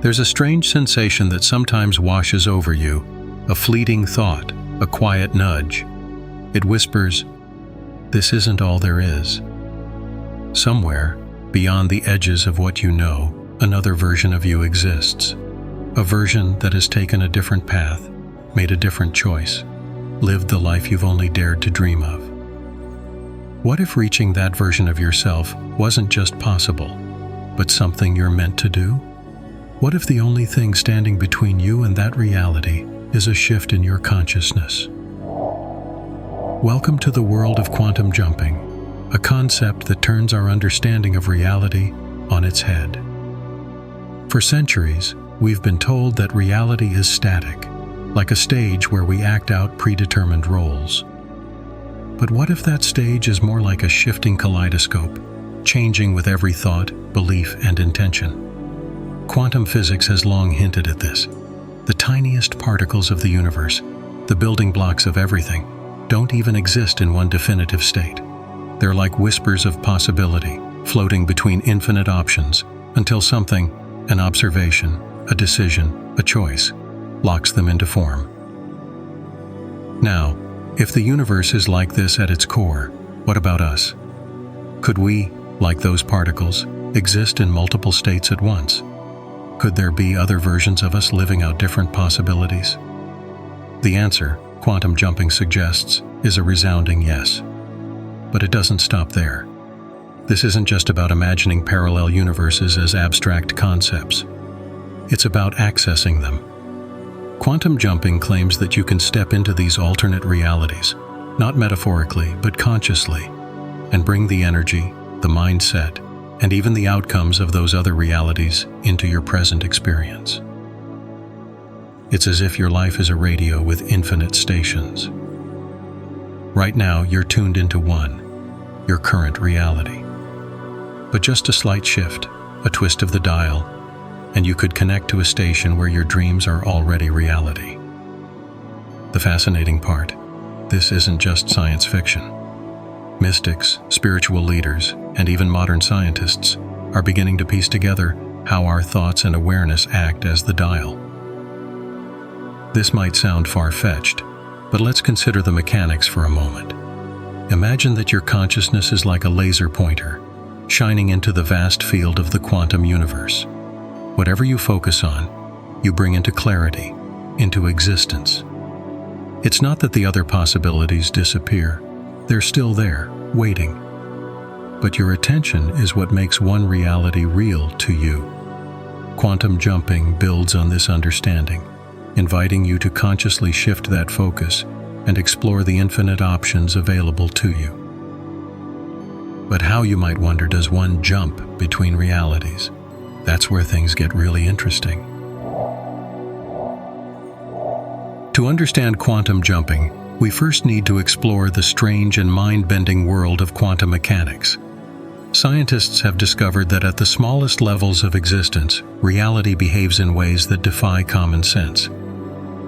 There's a strange sensation that sometimes washes over you, a fleeting thought, a quiet nudge. It whispers, "This isn't all there is." Somewhere, beyond the edges of what you know, another version of you exists. A version that has taken a different path, made a different choice, lived the life you've only dared to dream of. What if reaching that version of yourself wasn't just possible, but something you're meant to do? What if the only thing standing between you and that reality is a shift in your consciousness? Welcome to the world of quantum jumping, a concept that turns our understanding of reality on its head. For centuries, we've been told that reality is static, like a stage where we act out predetermined roles. But what if that stage is more like a shifting kaleidoscope, changing with every thought, belief, and intention? Quantum physics has long hinted at this. The tiniest particles of the universe, the building blocks of everything, don't even exist in one definitive state. They're like whispers of possibility, floating between infinite options, until something, an observation, a decision, a choice, locks them into form. Now, if the universe is like this at its core, what about us? Could we, like those particles, exist in multiple states at once? Could there be other versions of us living out different possibilities? The answer, quantum jumping suggests, is a resounding yes. But it doesn't stop there. This isn't just about imagining parallel universes as abstract concepts. It's about accessing them. Quantum jumping claims that you can step into these alternate realities, not metaphorically, but consciously, and bring the energy, the mindset, and even the outcomes of those other realities into your present experience. It's as if your life is a radio with infinite stations. Right now, you're tuned into one, your current reality. But just a slight shift, a twist of the dial, and you could connect to a station where your dreams are already reality. The fascinating part, this isn't just science fiction. Mystics, spiritual leaders, and even modern scientists are beginning to piece together how our thoughts and awareness act as the dial. This might sound far-fetched, but let's consider the mechanics for a moment. Imagine that your consciousness is like a laser pointer, shining into the vast field of the quantum universe. Whatever you focus on, you bring into clarity, into existence. It's not that the other possibilities disappear. They're still there, waiting. But your attention is what makes one reality real to you. Quantum jumping builds on this understanding, inviting you to consciously shift that focus and explore the infinite options available to you. But how, you might wonder, does one jump between realities? That's where things get really interesting. To understand quantum jumping, we first need to explore the strange and mind-bending world of quantum mechanics. Scientists have discovered that at the smallest levels of existence, reality behaves in ways that defy common sense.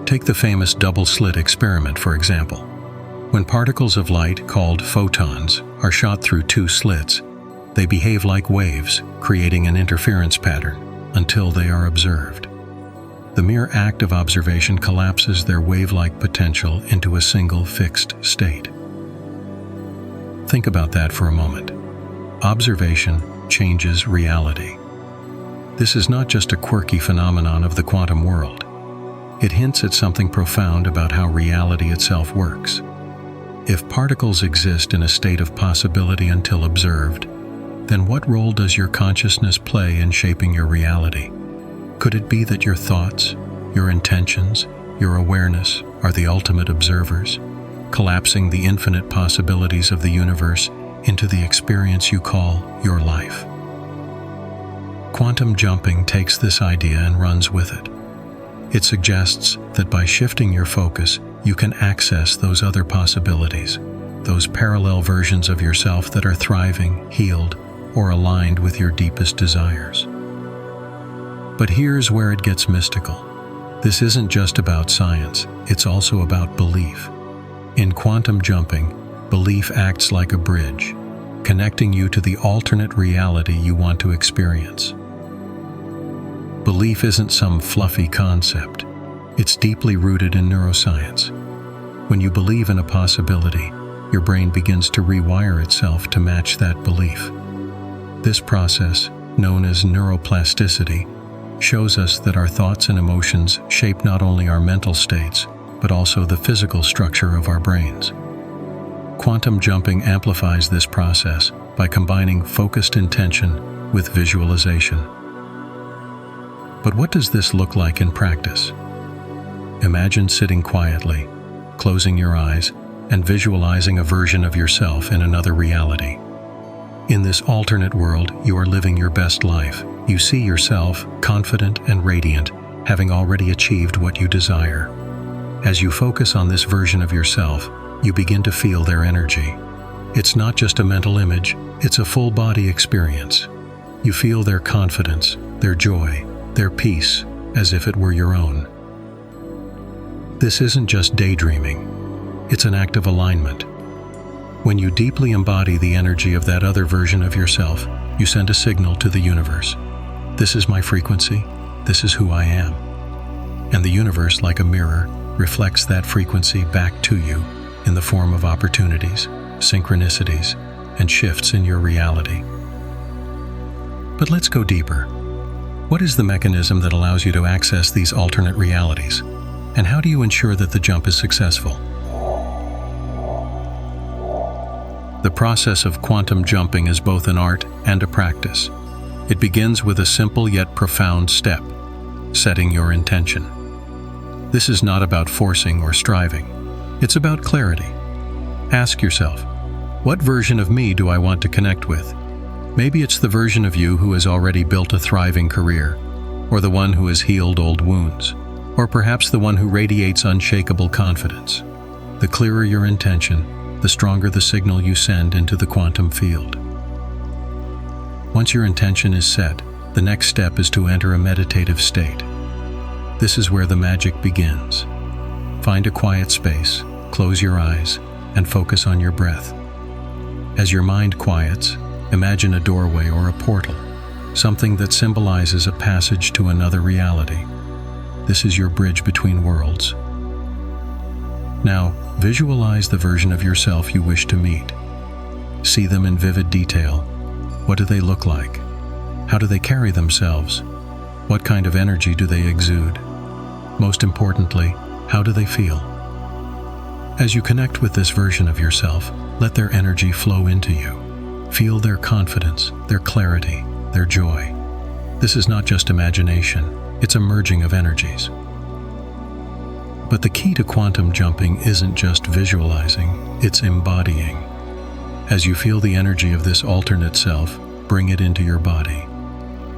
Take the famous double-slit experiment, for example. When particles of light, called photons, are shot through two slits, they behave like waves, creating an interference pattern, until they are observed. The mere act of observation collapses their wave-like potential into a single fixed state. Think about that for a moment. Observation changes reality. This is not just a quirky phenomenon of the quantum world. It hints at something profound about how reality itself works. If particles exist in a state of possibility until observed, then what role does your consciousness play in shaping your reality? Could it be that your thoughts, your intentions, your awareness are the ultimate observers, collapsing the infinite possibilities of the universe into the experience you call your life? Quantum jumping takes this idea and runs with it. It suggests that by shifting your focus, you can access those other possibilities, those parallel versions of yourself that are thriving, healed, or aligned with your deepest desires. But here's where it gets mystical. This isn't just about science, it's also about belief. In quantum jumping, belief acts like a bridge, connecting you to the alternate reality you want to experience. Belief isn't some fluffy concept. It's deeply rooted in neuroscience. When you believe in a possibility, your brain begins to rewire itself to match that belief. This process, known as neuroplasticity, shows us that our thoughts and emotions shape not only our mental states, but also the physical structure of our brains. Quantum jumping amplifies this process by combining focused intention with visualization. But what does this look like in practice? Imagine sitting quietly, closing your eyes, and visualizing a version of yourself in another reality. In this alternate world, you are living your best life. You see yourself confident and radiant, having already achieved what you desire. As you focus on this version of yourself, you begin to feel their energy. It's not just a mental image, it's a full-body experience. You feel their confidence, their joy, their peace, as if it were your own. This isn't just daydreaming, it's an act of alignment. When you deeply embody the energy of that other version of yourself, you send a signal to the universe. This is my frequency, this is who I am. And the universe, like a mirror, reflects that frequency back to you in the form of opportunities, synchronicities, and shifts in your reality. But let's go deeper. What is the mechanism that allows you to access these alternate realities? And how do you ensure that the jump is successful? The process of quantum jumping is both an art and a practice. It begins with a simple yet profound step: setting your intention. This is not about forcing or striving. It's about clarity. Ask yourself, what version of me do I want to connect with? Maybe it's the version of you who has already built a thriving career, or the one who has healed old wounds, or perhaps the one who radiates unshakable confidence. The clearer your intention, the stronger the signal you send into the quantum field. Once your intention is set, the next step is to enter a meditative state. This is where the magic begins. Find a quiet space, close your eyes, and focus on your breath. As your mind quiets, imagine a doorway or a portal, something that symbolizes a passage to another reality. This is your bridge between worlds. Now, visualize the version of yourself you wish to meet. See them in vivid detail. What do they look like? How do they carry themselves? What kind of energy do they exude? Most importantly, how do they feel? As you connect with this version of yourself, let their energy flow into you. Feel their confidence, their clarity, their joy. This is not just imagination, it's a merging of energies. But the key to quantum jumping isn't just visualizing, it's embodying. As you feel the energy of this alternate self, bring it into your body.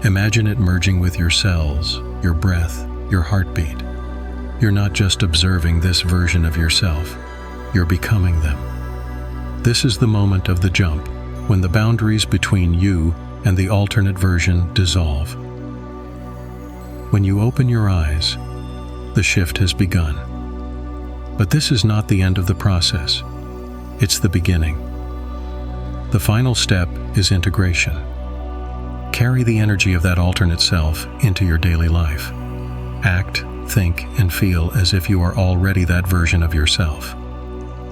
Imagine it merging with your cells, your breath, your heartbeat. You're not just observing this version of yourself, you're becoming them. This is the moment of the jump, when the boundaries between you and the alternate version dissolve. When you open your eyes, the shift has begun. But this is not the end of the process. It's the beginning. The final step is integration. Carry the energy of that alternate self into your daily life. Act, think, and feel as if you are already that version of yourself.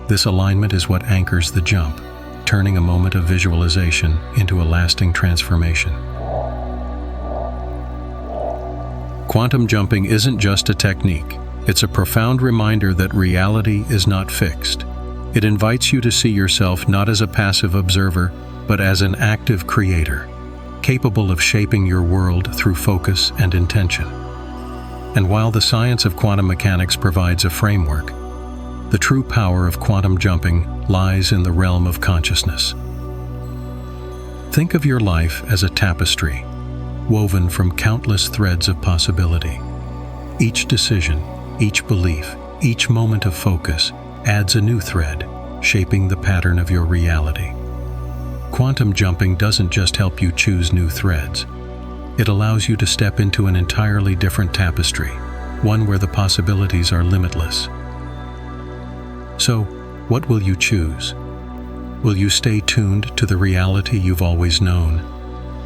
This alignment is what anchors the jump, turning a moment of visualization into a lasting transformation. Quantum jumping isn't just a technique. It's a profound reminder that reality is not fixed. It invites you to see yourself not as a passive observer, but as an active creator, capable of shaping your world through focus and intention. And while the science of quantum mechanics provides a framework, the true power of quantum jumping lies in the realm of consciousness. Think of your life as a tapestry, woven from countless threads of possibility. Each decision, each belief, each moment of focus adds a new thread, shaping the pattern of your reality. Quantum jumping doesn't just help you choose new threads. It allows you to step into an entirely different tapestry, one where the possibilities are limitless. So, what will you choose? Will you stay tuned to the reality you've always known?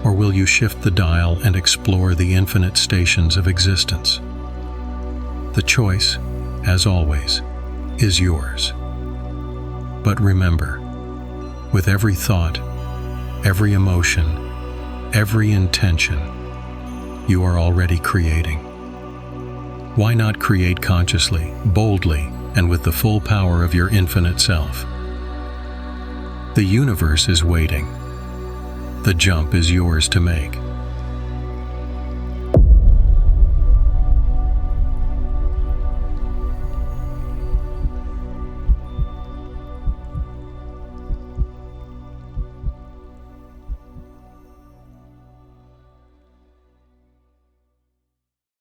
Or will you shift the dial and explore the infinite stations of existence? The choice, as always, is yours. But remember, with every thought, every emotion, every intention, you are already creating. Why not create consciously, boldly, and with the full power of your infinite self? The universe is waiting. The jump is yours to make.